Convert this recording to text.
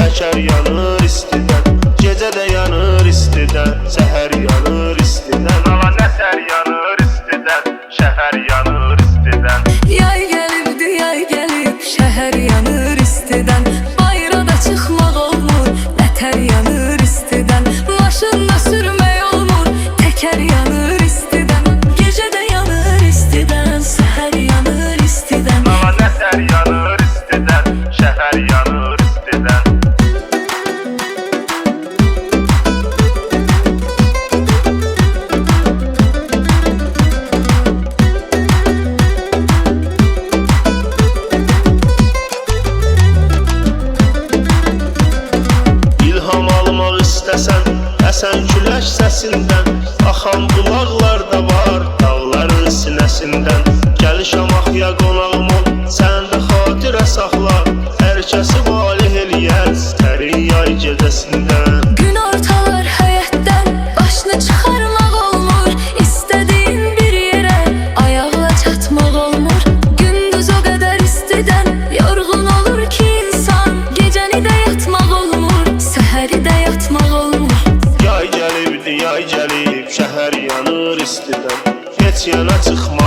Təkər yanır istidən, gecə də yanır istidən, səhər yanır istidən. Hava nətər yanır istidən, şəhər yanır istidən. Yay gəlibdi, yay gəlib, şəhər yanır istidən. Bayrada çıxmaq olmur, nətər yanır istidən. Maşınla sürmək olmur, təkər yanır istidən. Gecə də yanır istidən, səhər yanır istidən. Hava nətər yanır istidən, şəhər yanır istidən. Əsən külək səsindən, axan bulaqlarda var dağların sinəsindən. Gəl Şamaxıya qonağım ol, sən də xatirə saxla, hər kəsi valih eləyər sərin yay gecəsindən. Gün ortalar həyətdən, başını çıxarmaq olmur, istədiyin bir yerə ayaqla çatmaq olmur. Gündüz o qədər istidən yorğun olur ki insan, gecəni də yatmaq olmur, səhəri də yatmaq olmur. Yay gəlibdi, yay gəlib, şəhər yanır istidən, heç yana çıxma